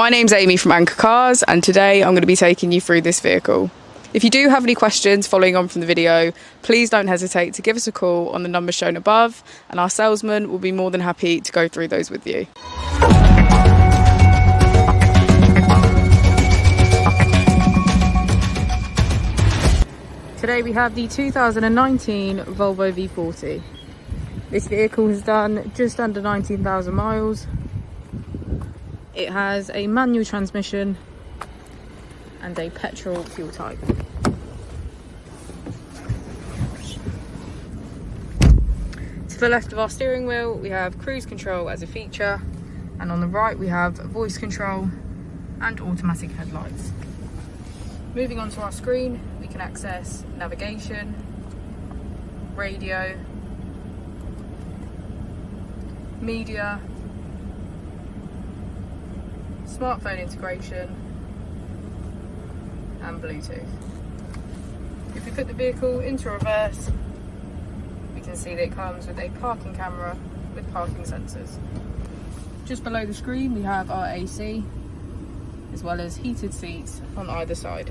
My name's Amy from Anchor Cars, and today I'm going to be taking you through this vehicle. If you do have any questions following on from the video, please don't hesitate to give us a call on the number shown above, and our salesman will be more than happy to go through those with you. Today we have the 2019 Volvo V40. This vehicle has done just under 19,000 miles. It has a manual transmission and a petrol fuel type. To the left of our steering wheel we have cruise control as a feature, and on the right we have voice control and automatic headlights. Moving on to our screen, we can access navigation, radio, media, smartphone integration and Bluetooth. If we put the vehicle into reverse, we can see that it comes with a parking camera with parking sensors. Just below the screen we have our AC, as well as heated seats on either side.